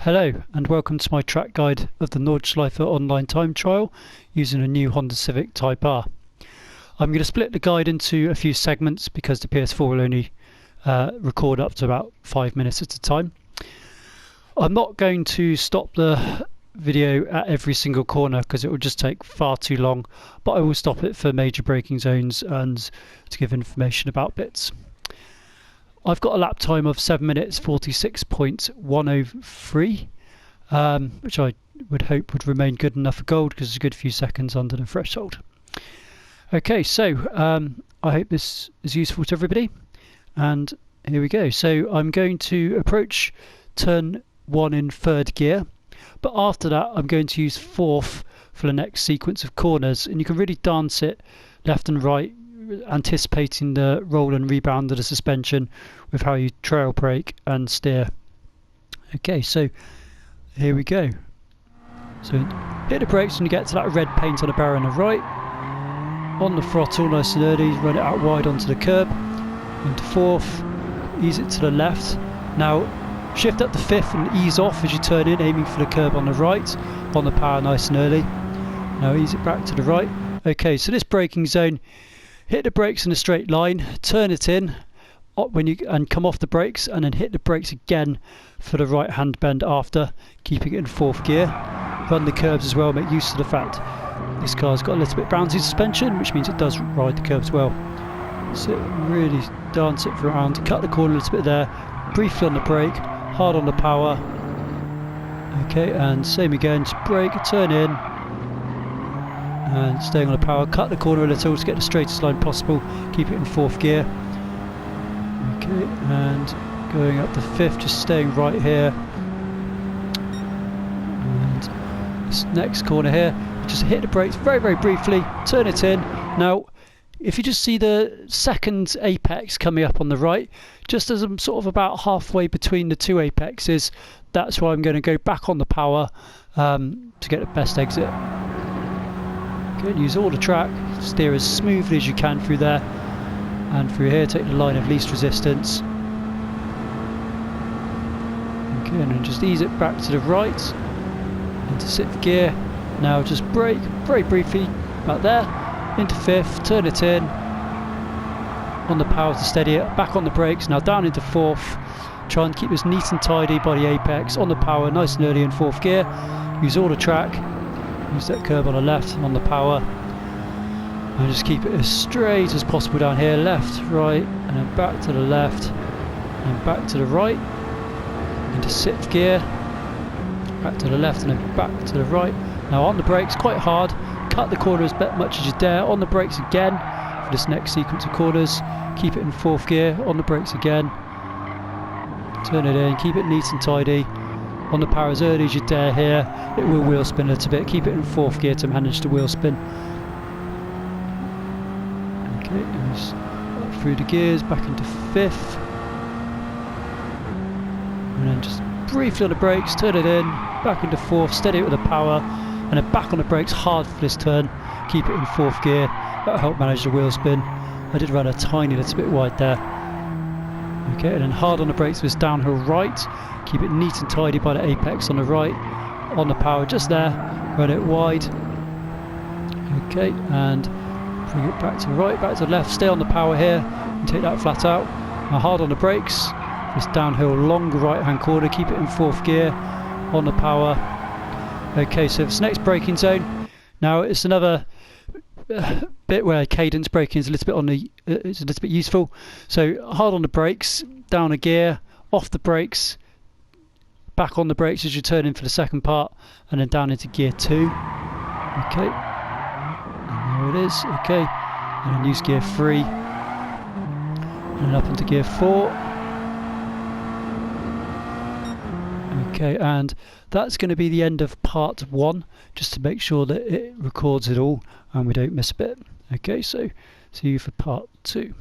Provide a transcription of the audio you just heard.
Hello and welcome to my track guide of the Nordschleife online time trial using a new Honda Civic Type R. I'm going to split the guide into a few segments because the PS4 will only record up to about 5 minutes at a time. I'm not going to stop the video at every single corner because it will just take far too long, but I will stop it for major braking zones and to give information about bits. I've got a lap time of 7 minutes 46.103, which I would hope would remain good enough for gold because it's a good few seconds under the threshold. Okay, so I hope this is useful to everybody, and here we go. So I'm going to approach turn 1 in 3rd gear, but after that I'm going to use 4th for the next sequence of corners, and you can really dance it left and right, anticipating the roll and rebound of the suspension with how you trail brake and steer. Okay, so here we go. So hit the brakes when you get to that red paint on the barrier on the right. On the throttle nice and early, run it out wide onto the curb. Into 4th, ease it to the left. Now shift up to 5th and ease off as you turn in, aiming for the curb on the right. On the power nice and early. Now ease it back to the right. Okay, so this braking zone, hit the brakes in a straight line, turn it in and come off the brakes, and then hit the brakes again for the right hand bend after, keeping it in 4th gear. Run the curbs as well, make use of the fact this car's got a little bit bouncy suspension, which means it does ride the curbs well. So really dance it around, cut the corner a little bit there, briefly on the brake, hard on the power. Okay, and same again, just brake, turn in, and staying on the power, cut the corner a little to get the straightest line possible, keep it in 4th gear. Okay, and going up to 5th, just staying right here. And this next corner here, just hit the brakes very, very briefly, turn it in. Now, if you just see the second apex coming up on the right, just as I'm sort of about halfway between the two apexes, that's why I'm going to go back on the power to get the best exit. Okay, use all the track, steer as smoothly as you can through there, and through here take the line of least resistance. Okay, and then just ease it back to the right into 6th gear. Now just brake very briefly about there, into 5th, turn it in, on the power to steady it, back on the brakes, now down into 4th, try and keep this neat and tidy by the apex, on the power nice and early in 4th gear, use all the track, use that curb on the left and on the power, and just keep it as straight as possible down here, left, right, and then back to the left, and back to the right, into 6th gear, back to the left and then back to the right. Now on the brakes, quite hard, cut the corner as much as you dare, on the brakes again for this next sequence of corners, keep it in 4th gear, on the brakes again, turn it in, keep it neat and tidy, on the power as early as you dare here, it will wheel spin a little bit, keep it in 4th gear to manage the wheel spin. Okay, and just up through the gears, back into 5th, and then just briefly on the brakes, turn it in, back into 4th, steady it with the power, and then back on the brakes hard for this turn, keep it in 4th gear, that'll help manage the wheel spin. I did run a tiny little bit wide there. Okay, and then hard on the brakes for this downhill right, keep it neat and tidy by the apex on the right, on the power just there, run it wide. Okay, and bring it back to the right, back to the left, stay on the power here, and take that flat out. Now hard on the brakes, this downhill long right hand corner, keep it in 4th gear, on the power. Okay, so this next braking zone, now it's another bit where cadence braking is a little bit it's a little bit useful. So hard on the brakes, down a gear, off the brakes, back on the brakes as you turn in for the second part, and then down into gear 2. Okay, and there it is. Okay, and then use gear 3, and then up into gear 4. Okay, and that's going to be the end of part 1, just to make sure that it records it all and we don't miss a bit. Okay, so see you for part 2.